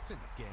It's in the game.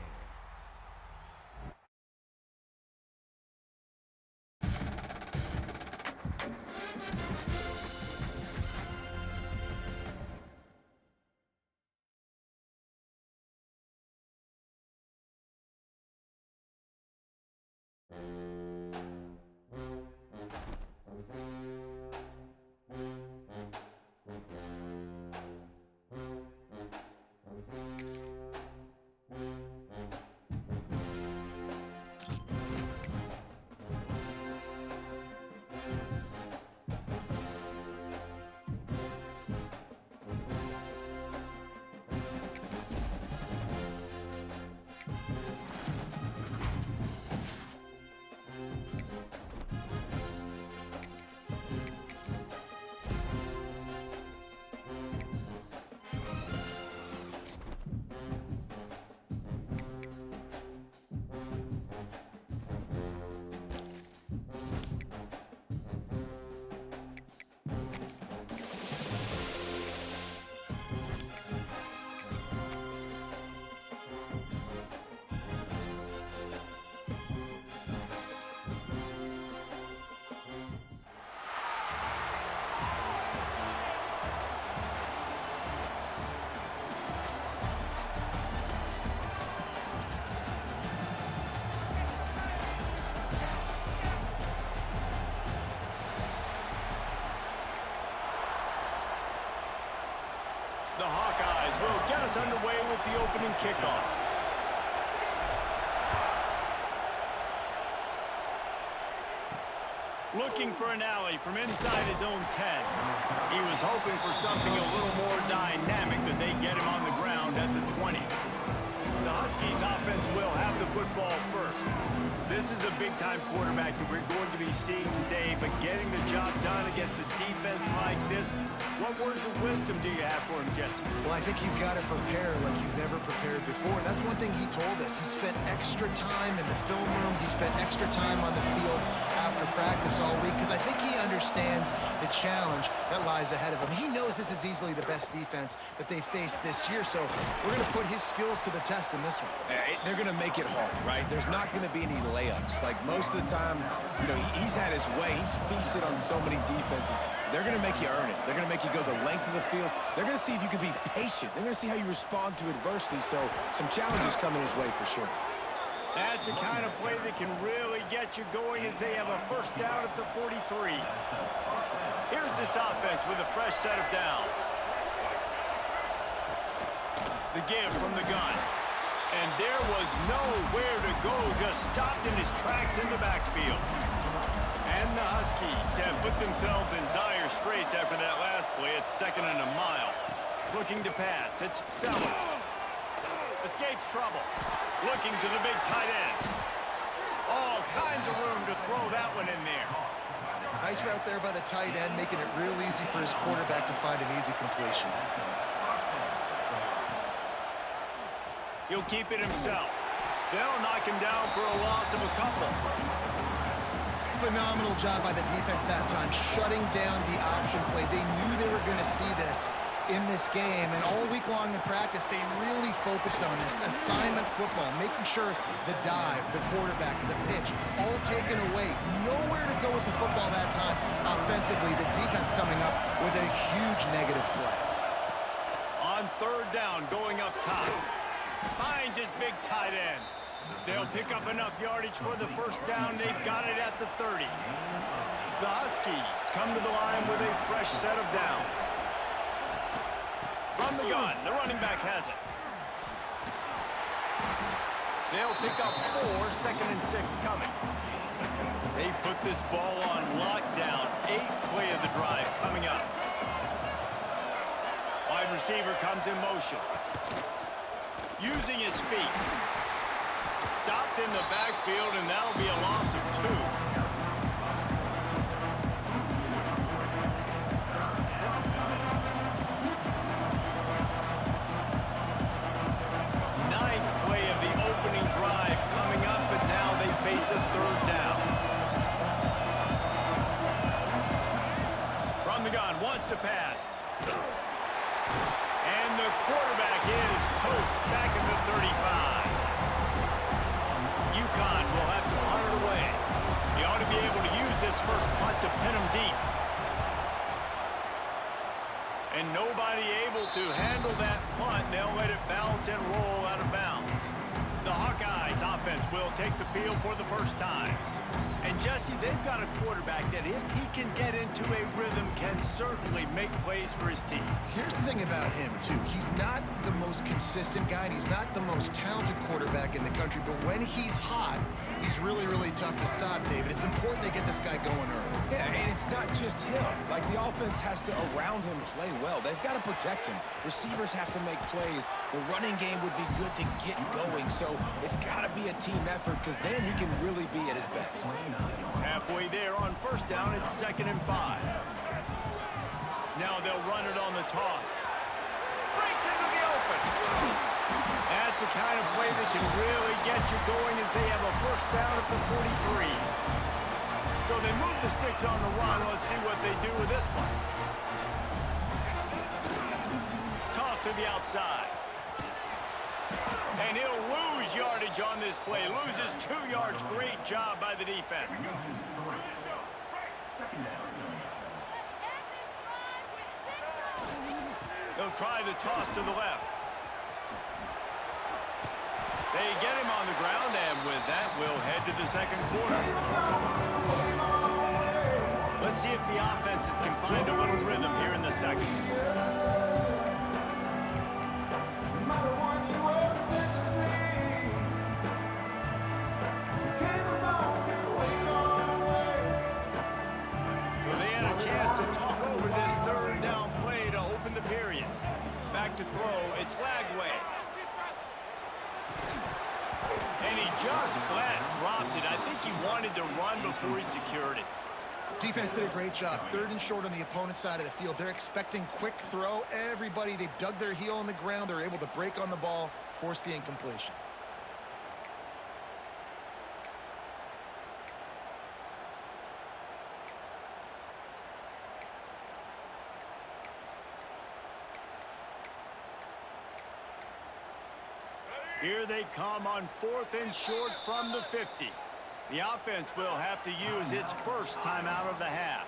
The Hawkeyes will get us underway with the opening kickoff. Looking for an alley from inside his own 10. He was hoping for something a little more dynamic, but they get him on the ground at the 20. The Huskies offense will have the football first. This is a big-time quarterback that we're going to be seeing today, but getting the job done against a defense like this, what words of wisdom do you have for him, Jesse? Well, I think you've got to prepare like you've never prepared before. That's one thing he told us. He spent extra time in the film room. He spent extra time on the field after practice all week because I think he understands the challenge that lies ahead of him. He knows this is easily the best defense that they face this year, so we're going to put his skills to the test in this one. They're going to make it hard, right? There's not going to be any layups. Like most of the time, you know, he's had his way. He's feasted on so many defenses. They're going to make you earn it. They're going to make you go the length of the field. They're going to see if you can be patient. They're going to see how you respond to adversity. So some challenges coming his way for sure. That's the kind of play that can really get you going as they have a first down at the 43. Here's this offense with a fresh set of downs. The give from the gun. And there was nowhere to go, just stopped in his tracks in the backfield. And the Huskies have put themselves in dire straits after that last play. It's 2nd and a mile. Looking to pass, it's Sellers. Escapes trouble. Looking to the big tight end. All kinds of room to throw that one in there. Nice route there by the tight end, making it real easy for his quarterback to find an easy completion. He'll keep it himself. They'll knock him down for a loss of a couple. Phenomenal job by the defense that time, shutting down the option play. They knew they were going to see this in this game, and all week long in practice, they really focused on this assignment football, making sure the dive, the quarterback, the pitch, all taken away. Nowhere to go with the football that time offensively. The defense coming up with a huge negative play. On 3rd down, going up top. Finds his big tight end. They'll pick up enough yardage for the first down. They've got it at the 30. The Huskies come to the line with a fresh set of downs. From the gun, the running back has it. They'll pick up 4, 2nd and 6 coming. They've put this ball on lockdown. 8th play of the drive coming up. Wide receiver comes in motion. Using his feet. Stopped in the backfield, and that'll be a loss of 2. Ninth play of the opening drive coming up, but now they face a 3rd down. From the gun, wants to pass. And the quarterback is toast back at the 35. UConn will have to punt it away. He ought to be able to use this first punt to pin him deep. And nobody able to handle that punt. They'll let it bounce and roll out of bounds. The Hawkeyes offense will take the field for the first time. And Jesse, they've got a quarterback that if he can get into a rhythm can certainly make plays for his team. Here's the thing about him, too. He's not the most consistent guy, and he's not the most talented quarterback in the country, but when he's hot, he's really, really tough to stop, David. It's important they get this guy going early. Yeah, and it's not just him. Like, the offense has to, around him, play well. They've got to protect him. Receivers have to make plays. The running game would be good to get going, so it's got to be a team effort because then he can really be at his best. Halfway there on first down, it's 2nd and 5. Now they'll run it on the toss. Breaks into the open. That's the kind of play that can really get you going as they have a first down at the 43. So they move the sticks on the run. Let's see what they do with this one. Toss to the outside. And he'll lose yardage on this play. Loses 2 yards. Great job by the defense. They'll try the toss to the left. They get him on the ground, and with that, we'll head to the second quarter. Let's see if the offenses can find a little rhythm here in the second. Back to throw, it's Lagway. And he just flat dropped it. I think he wanted to run before he secured it. Defense did a great job. 3rd and short on the opponent's side of the field. They're expecting quick throw. Everybody, they dug their heel on the ground. They're able to break on the ball, force the incompletion. Here they come on 4th and short from the 50. The offense will have to use its first timeout of the half.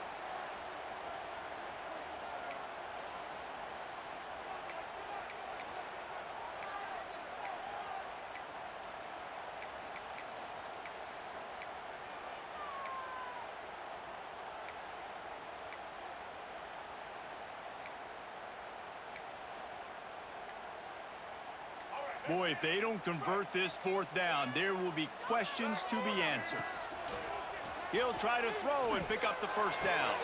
Boy, if they don't convert this 4th down, there will be questions to be answered. He'll try to throw and pick up the first down.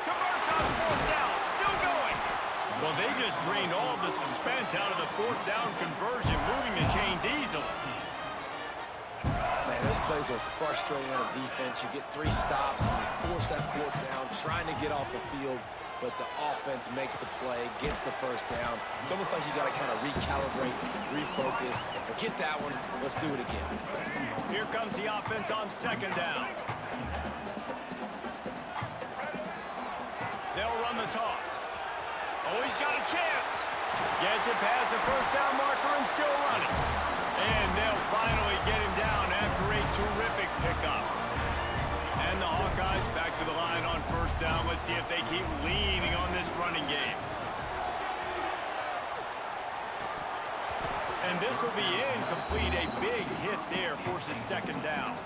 Converts on 4th down, still going. Well, they just drained all the suspense out of the 4th down conversion, moving the chains easily. Man, those plays are frustrating on a defense. You get 3 stops, and you force that 4th down, trying to get off the field. But the offense makes the play, gets the first down. It's almost like you got to kind of recalibrate, refocus. Forget that one. Let's do it again. Here comes the offense on 2nd down. They'll run the toss. Oh, he's got a chance. Gets it past the first down marker and still running. And they'll finally get him down after a terrific pickup. And the Hawkeyes back to the line on first down. Let's see if they keep leaning on this running game. And this will be incomplete. A big hit there forces 2nd down.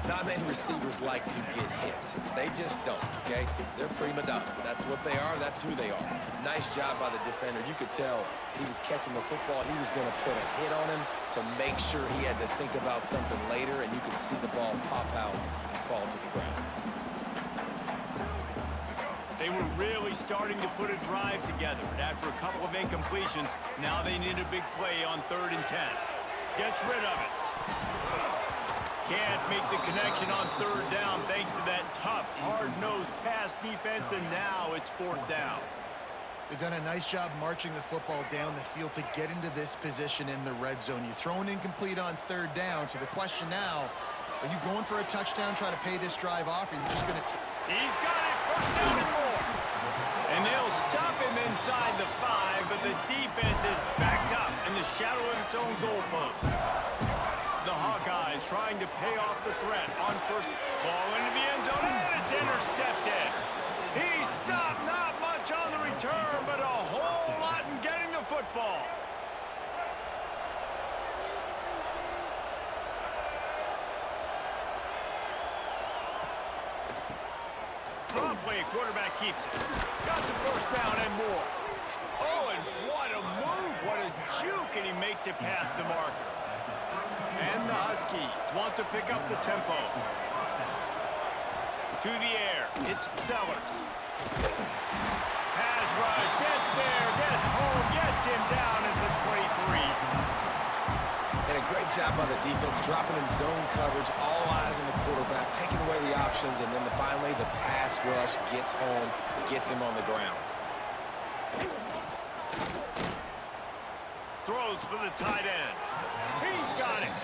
Not many receivers like to get hit. They just don't, okay? They're prima donnas. That's what they are. That's who they are. Nice job by the defender. You could tell he was catching the football. He was going to put a hit on him to make sure he had to think about something later, and you could see the ball pop out and fall to the ground. They were really starting to put a drive together. And after a couple of incompletions, now they need a big play on 3rd and 10. Gets rid of it. Can't make the connection on 3rd down thanks to that tough, hard-nosed pass defense, and now it's 4th down. They've done a nice job marching the football down the field to get into this position in the red zone. You throw an incomplete on 3rd down, so the question now, are you going for a touchdown, try to pay this drive off, or are you just going to... He's got it, 1st down and more. And they'll stop him inside the 5, but the defense is backed up in the shadow of its own goalpost. The Hawkeyes trying to pay off the threat on first. Ball into the end zone, and it's intercepted. He stopped, not much on the return, but a whole lot in getting the football. Promptly, a quarterback keeps it. Got the first down and more. Oh, and what a move, what a juke, and he makes it past the marker. And the Huskies want to pick up the tempo. To the air, it's Sellers. Pass rush, gets there, gets home, gets him down at the 23. And a great job by the defense, dropping in zone coverage, all eyes on the quarterback, taking away the options, and then finally the pass rush gets home, gets him on the ground. Throws for the tight end. He's got it.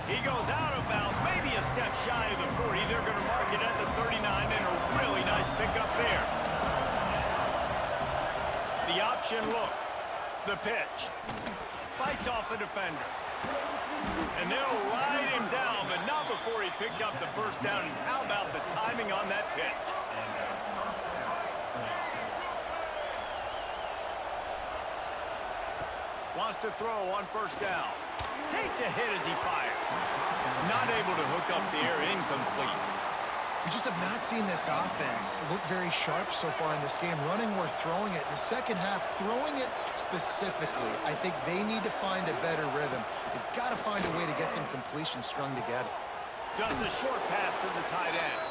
He goes out of bounds, maybe a step shy of the 40. They're going to mark it at the 39, and a really nice pickup there. The option look. The pitch. Fights off a defender. And they'll ride him down, but not before he picked up the first down. And how about the timing on that pitch? Wants to throw on first down. Takes a hit as he fires. Not able to hook up there, incomplete. We just have not seen this offense look very sharp so far in this game, running or throwing it. In the second half, throwing it specifically, I think they need to find a better rhythm. They've got to find a way to get some completions strung together. Just a short pass to the tight end.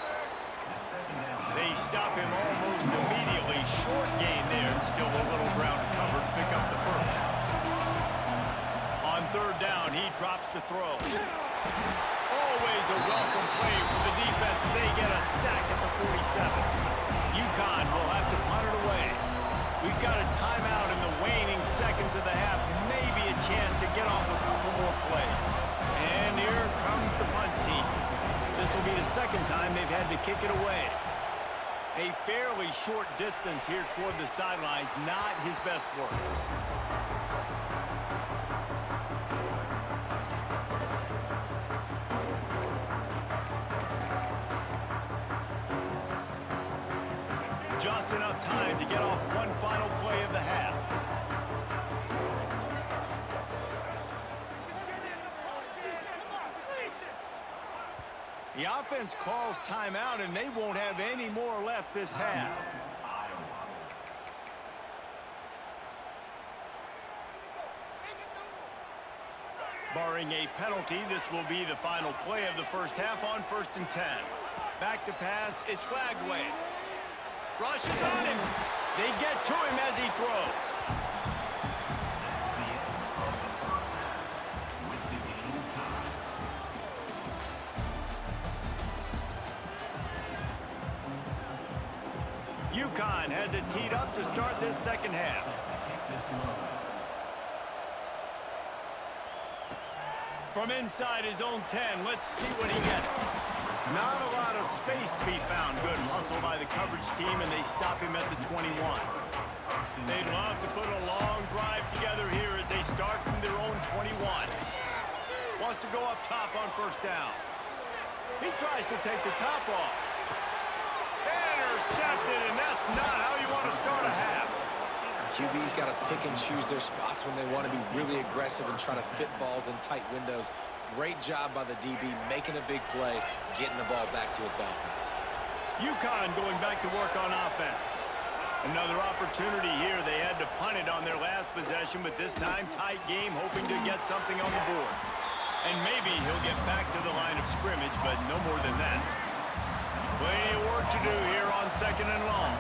They stop him almost immediately. Short gain there, and still a little ground to cover to pick up the first. On third down, he drops to throw. Always a welcome play for the defense as they get a sack at the 47. UConn will have to punt it away. We've got a timeout in the waning seconds of the half. Maybe a chance to get off a couple more plays. And here comes the punt team. This will be the second time they've had to kick it away. A fairly short distance here toward the sidelines, not his best work. Just enough time to get off one final play of the half. The offense calls timeout, and they won't have any more left this half. Barring a penalty, this will be the final play of the first half on 1st and 10. Back to pass, it's Lagway. Rushes on him. They get to him as he throws. UConn has it teed up to start this second half. From inside his own 10, let's see what he gets. Not a lot of space to be found. Good hustle by the coverage team, and they stop him at the 21. They'd love to put a long drive together here as they start from their own 21. Wants to go up top on first down. He tries to take the top off. Intercepted, and that's not how you want to start a half. QB's got to pick and choose their spots when they want to be really aggressive and try to fit balls in tight windows. Great job by the DB, making a big play, getting the ball back to its offense. UConn going back to work on offense. Another opportunity here. They had to punt it on their last possession, but this time tight game, hoping to get something on the board. And maybe he'll get back to the line of scrimmage, but no more than that. Plenty of work to do here on 2nd and long.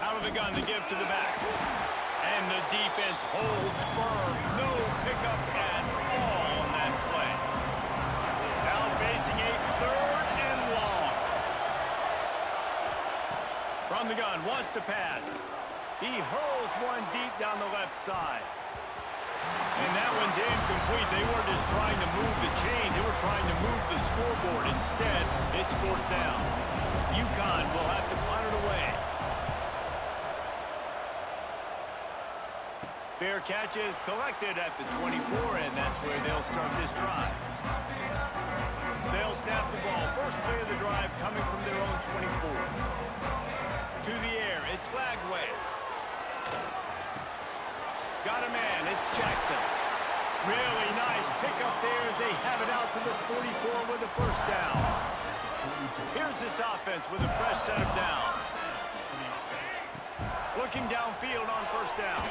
Out of the gun to give to the back. And the defense holds firm. No pickup at all on that play. Now facing a 3rd and long. From the gun, wants to pass. He hurls one deep down the left side. And that one's incomplete. They weren't just trying to move the chains. They were trying to move the scoreboard. Instead, it's 4th down. UConn will have to punt it away. Fair catch is collected at the 24, and that's where they'll start this drive. They'll snap the ball. First play of the drive coming from their own 24. To the air, it's Lagway. Got a man, it's Jackson. Really nice pickup there as they have it out to the 44 with a first down. Here's this offense with a fresh set of downs. Looking downfield on first down.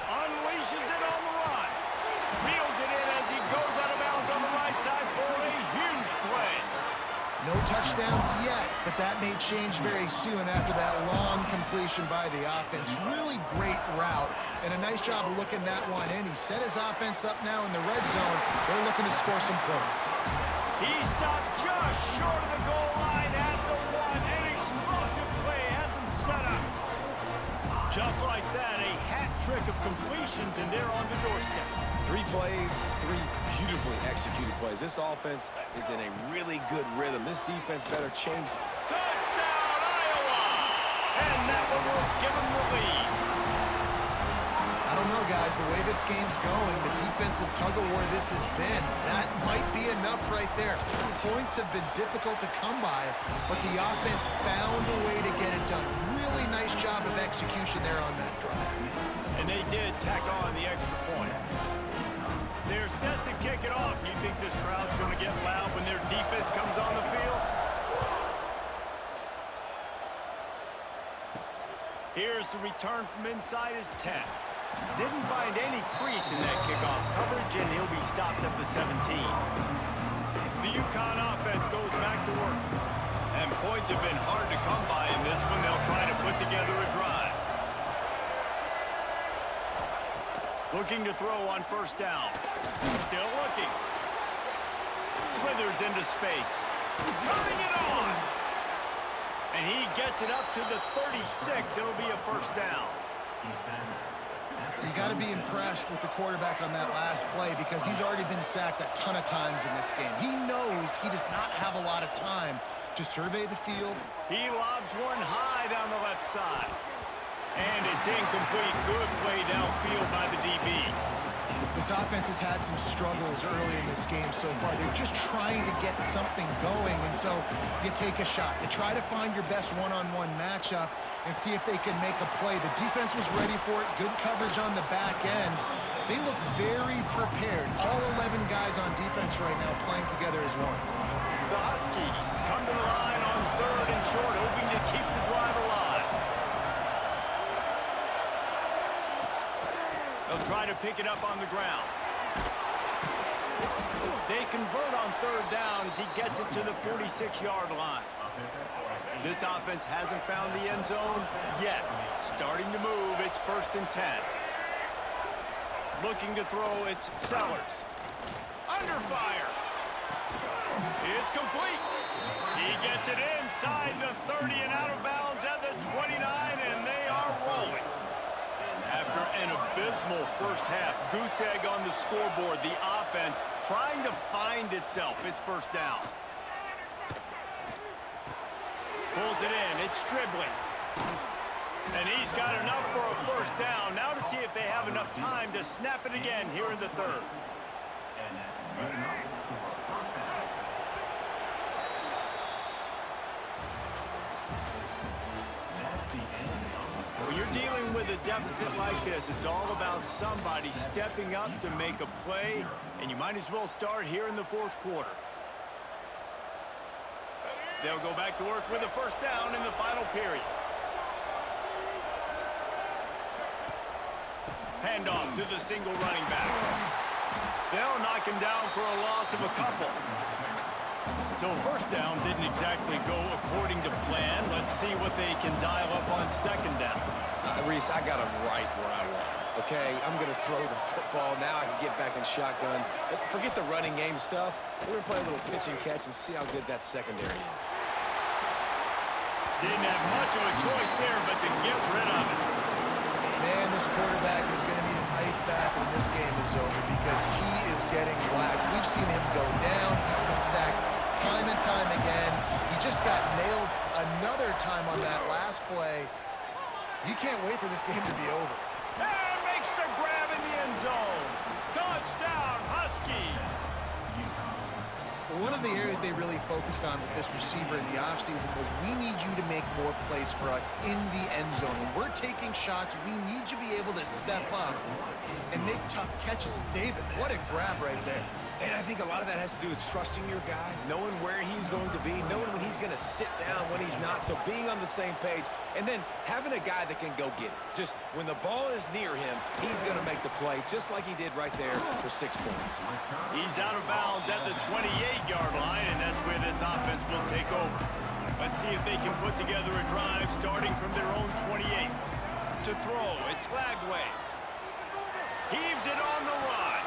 Unleashes it on the run. Reels it in as he goes out of bounds on the right side for a huge play. No touchdowns yet, but that may change very soon after that long completion by the offense. Really great route, and a nice job of looking that one in. He set his offense up now in the red zone. They're looking to score some points. He stopped just short of the goal line at the one. An explosive play has him set up. Just like that, a hat trick of completions, and they're on the doorstep. 3 plays, 3 beautifully executed plays. This offense is in a really good rhythm. This defense better change. Touchdown, Iowa! And that one will give them the lead. I don't know, guys. The way this game's going, the defensive tug-of-war this has been, that might be enough right there. Points have been difficult to come by, but the offense found a way to get it done. Really nice job of execution there on that drive. And they did tack on the extra point. They're set to kick it off. You think this crowd's going to get loud when their defense comes on the field? Here's the return from inside his 10. Didn't find any crease in that kickoff coverage, and he'll be stopped at the 17. The UConn offense goes back to work. And points have been hard to come by in this one. They'll try to put together a drive. Looking to throw on first down. Still looking. Slithers into space. Turning it on. And he gets it up to the 36. It'll be a first down. You got to be impressed with the quarterback on that last play because he's already been sacked a ton of times in this game. He knows he does not have a lot of time to survey the field. He lobs one high down the left side. And it's incomplete. Good play downfield by the DB. This offense has had some struggles early in this game so far. They're just trying to get something going, and so you take a shot. You try to find your best one-on-one matchup and see if they can make a play. The defense was ready for it. Good coverage on the back end. They look very prepared. All 11 guys on defense right now playing together as one. The Huskies come to the line on 3rd and short, hoping to keep the drive alive. They'll try to pick it up on the ground. They convert on 3rd down as he gets it to the 46-yard line. This offense hasn't found the end zone yet. Starting to move, it's 1st and 10. Looking to throw, it's Sellers. Under fire. It's complete. He gets it inside the 30 and out of bounds at the 29, and they are rolling. After an abysmal first half, goose egg on the scoreboard, the offense trying to find itself. It's 1st down. Pulls it in. It's dribbling. And he's got enough for a 1st down. Now to see if they have enough time to snap it again here in the 3rd. When you're dealing with a deficit like this, it's all about somebody stepping up to make a play, and you might as well start here in the 4th quarter. They'll go back to work with a 1st down in the final period. Handoff to the single running back. They'll knock him down for a loss of a couple. So 1st down didn't exactly go according to plan. Let's see what they can dial up on 2nd down. Reese, I got him right where I want him, okay? I'm going to throw the football. Now I can get back in shotgun. Forget the running game stuff. We're going to play a little pitch and catch and see how good that secondary is. Didn't have much of a choice there, but to get rid of it. Man, this quarterback is going to need an ice bath when this game is over because he is getting whacked. We've seen him go down. He's been sacked time and time again. He just got nailed another time on that last play. You can't wait for this game to be over. And makes the grab end zone. Touchdown, Huskies. One of the areas they really focused on with this receiver in the offseason was we need you to make more plays for us in the end zone. When we're taking shots, we need you to be able to step up and make tough catches. And David, what a grab right there. And I think a lot of that has to do with trusting your guy, knowing where he's going to be, knowing when he's going to sit down, when he's not. So being on the same page, and then having a guy that can go get it. Just when the ball is near him, he's going to make the play, just like he did right there for 6 points. He's out of bounds at the 28-yard line, and that's where this offense will take over. Let's see if they can put together a drive starting from their own 28. To throw, it's Lagway. Heaves it on the run.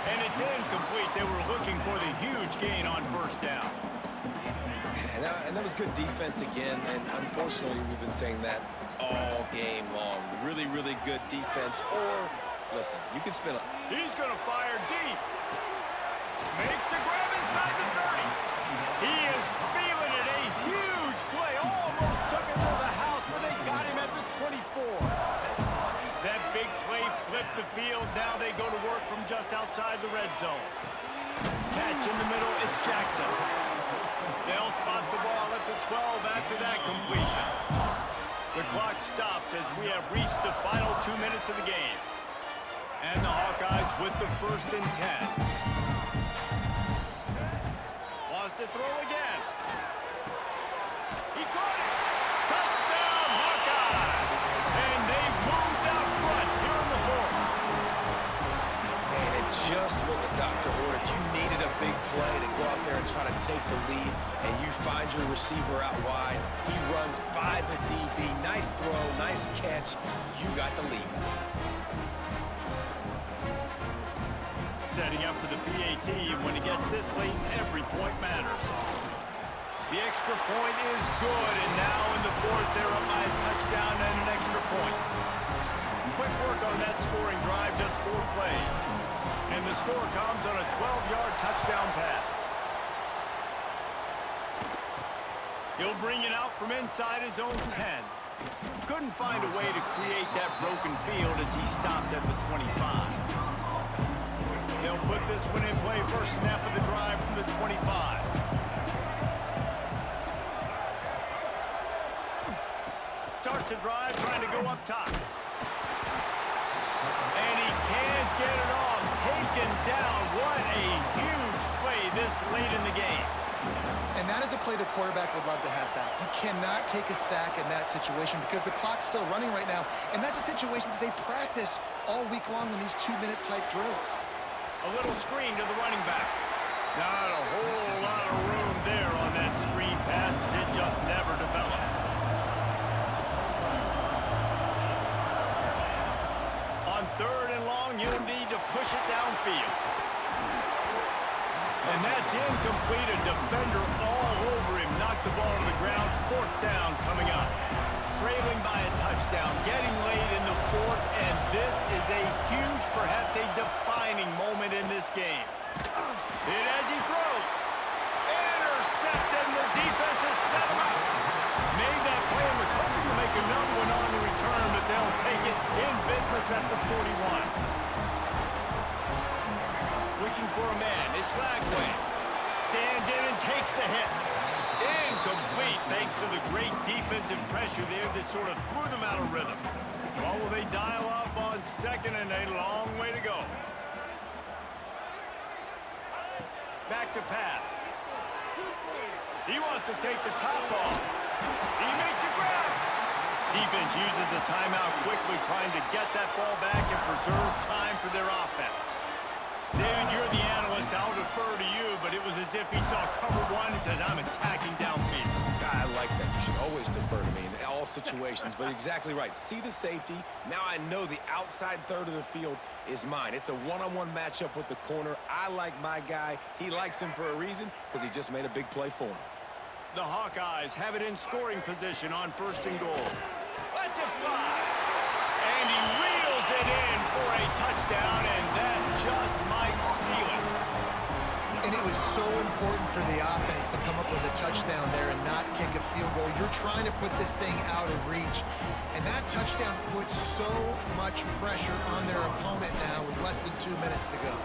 And it's incomplete. They were looking for the huge gain on first down. And that was good defense again, and unfortunately, we've been saying that all game long. Really, really good defense, or, listen, you can spin it. He's going to fire deep. Makes the grab inside the 30. He is feeling it. A huge play. Almost took it to the house, but they got him at the 24. That big play flipped the field. Now they go to work from just outside the red zone. Catch in the middle. It's Jackson. They'll spot the ball at the 12 after that completion. The clock stops as we have reached the final 2 minutes of the game. And the Hawkeyes with the 1st and 10. Lost to throw again. He caught it. Touchdown, Hawkeyes. And they've moved out front here in the 4th. Man, and just what the doctor ordered. You needed a big play to go out there and try to take the lead, and you find your receiver out wide. He runs by the DB. Nice throw, nice catch. You got the lead. Setting up for the PAT, when it gets this late, every point matters. The extra point is good, and now in the 4th, they're up by a touchdown and an extra point. Quick work on that scoring drive, just 4 plays. And the score comes on a 12-yard touchdown pass. He'll bring it out from inside his own 10. Couldn't find a way to create that broken field as he stopped at the 25. They'll put this one in play first snap of the drive from the 25. Starts the drive trying to go up top. And he can't get it off. Taken down. What a huge play this late in the game. And that is a play the quarterback would love to have back. You cannot take a sack in that situation because the clock's still running right now. And that's a situation that they practice all week long in these 2-minute type drills. A little screen to the running back. Not a whole lot of room there on that screen pass as it just never developed. On 3rd and long, you'll need to push it downfield. And that's incomplete. A defender all over him. Knocked the ball to the ground. 4th down coming up. Trailing by a touchdown. Getting late in the 4th. And this is a huge, perhaps a defining moment in this game. And as he throws. Intercepted. The defense has set him up. Made that play and was hoping to make another one on the return, but they'll take it in business at the 41. Looking for a man. It's Lagway. Stands in and takes the hit. Incomplete thanks to the great defensive pressure there that sort of threw them out of rhythm. Well, will they dial up on 2nd and a long way to go? Back to pass. He wants to take the top off. He makes a grab. Defense uses a timeout quickly, trying to get that ball back and preserve time for their offense. David, you're the analyst. I'll defer to you, but it was as if he saw cover 1 and says, I'm attacking downfield. I like that. You should always defer to me in all situations, but exactly right. See the safety. Now I know the outside 3rd of the field is mine. It's a one-on-one matchup with the corner. I like my guy. He likes him for a reason because he just made a big play for him. The Hawkeyes have it in scoring position on 1st and goal. Lets it fly. And he reels it in for a touchdown, and that just might seal it. And And it was so important for the offense to come up with a touchdown there and not kick a field goal. You're trying to put this thing out of reach. And that touchdown puts so much pressure on their opponent now with less than 2 minutes to go.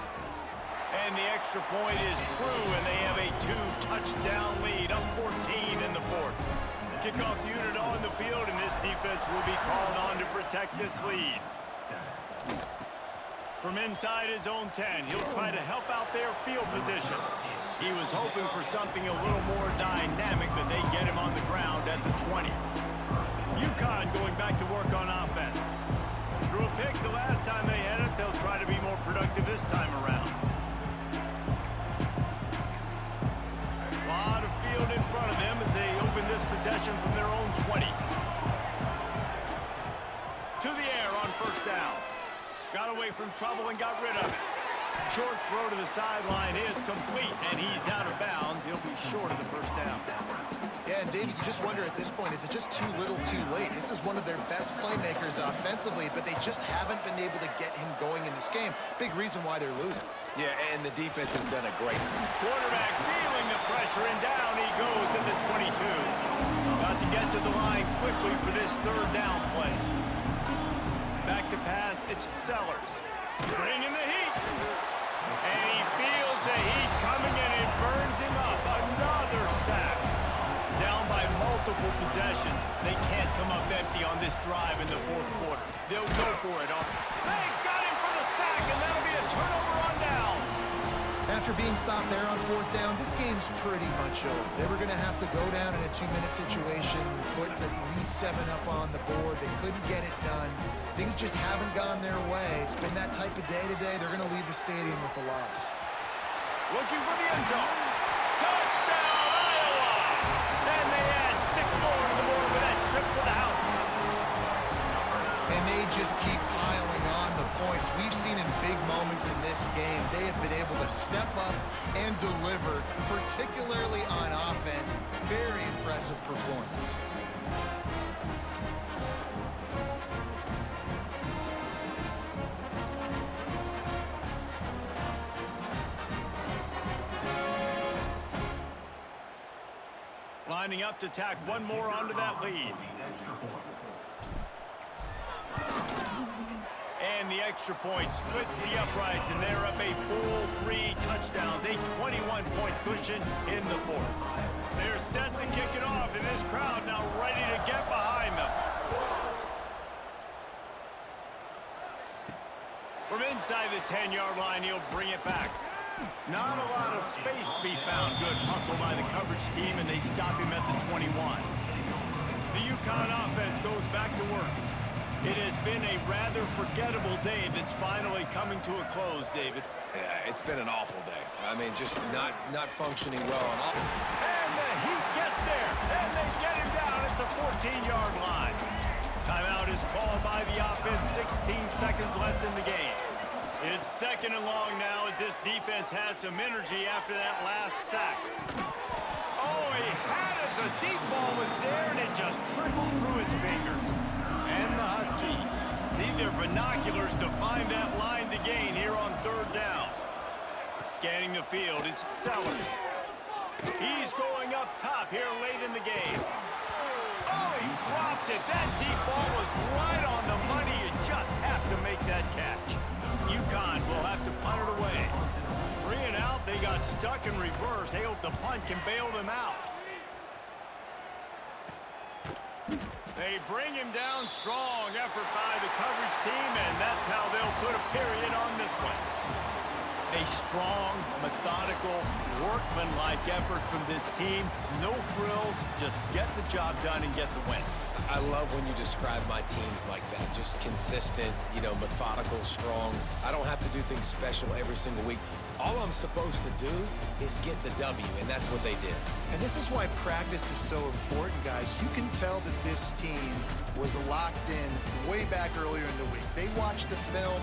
And the extra point is true, and they have a 2-touchdown lead, up 14 in the fourth. Kickoff unit on the field, and this defense will be called on to protect this lead. From inside his own 10, he'll try to help out their field position. He was hoping for something a little more dynamic, but they get him on the ground at the 20. UConn going back to work on offense. Threw a pick the last time they had it. They'll try to be more productive this time around. A lot of field in front of them as they open this possession from their own 20. To the air on first down. Got away from trouble and got rid of it. Short throw to the sideline is complete, and he's out of bounds. He'll be short of the first down. Yeah, and David, you just wonder at this point, is it just too little too late? This is one of their best playmakers offensively, but they just haven't been able to get him going in this game. Big reason why they're losing. Yeah, and the defense has done a great. Quarterback feeling the pressure, and down he goes in the 22. Got to get to the line quickly for this third down play. Back to pass, it's Sellers. Bringing the heat. And he feels the heat coming, and it burns him up. Another sack. Down by multiple possessions. They can't come up empty on this drive in the fourth quarter. They'll go for it. They got him for the sack, and that'll be a turnover on downs. After being stopped there on fourth down, this game's pretty much over. They were going to have to go down in a 2-minute situation, put at least 7 up on the board. They couldn't get it done. Things just haven't gone their way. It's been that type of day today. They're going to leave the stadium with a loss. Looking for the end zone. Touchdown, Iowa! And they add 6 more to the board with that trip to the house. And they just keep piling on the points. We've seen in big moments in this game, they have been able to step up and deliver, particularly on offense. Very impressive performance. Lining up to tack one more onto that lead. And the extra point splits the uprights, and they're up a full 3 touchdowns, a 21-point cushion in the fourth. They're set to kick it off, and this crowd now ready to get behind them. From inside the 10-yard line, he'll bring it back. Not a lot of space to be found. Good hustle by the coverage team, and they stop him at the 21. The UConn offense goes back to work. It has been a rather forgettable day that's finally coming to a close, David. Yeah, it's been an awful day. I mean, just not functioning well on all. And the Heat gets there, and they get him down at the 14-yard line. Timeout is called by the offense. 16 seconds left in the game. It's second and long now as this defense has some energy after that last sack. Oh, he had it. The deep ball was there, and it just trickled through his fingers. And the Huskies need their binoculars to find that line to gain here on third down. Scanning the field, it's Sellers. He's going up top here late in the game. Oh, he dropped it. That deep ball was right on the money. You just have to make that catch. UConn will have to punt it away. 3 and out, they got stuck in reverse. They hope the punt can bail them out. They bring him down. Strong effort by the coverage team, and that's how they'll put a period on this one. A strong, methodical, workmanlike effort from this team. No frills, just get the job done and get the win. I love when you describe my teams like that. Just consistent, methodical, strong. I don't have to do things special every single week. All I'm supposed to do is get the W, and that's what they did. And this is why practice is so important, guys. You can tell that this team was locked in way back earlier in the week. They watched the film.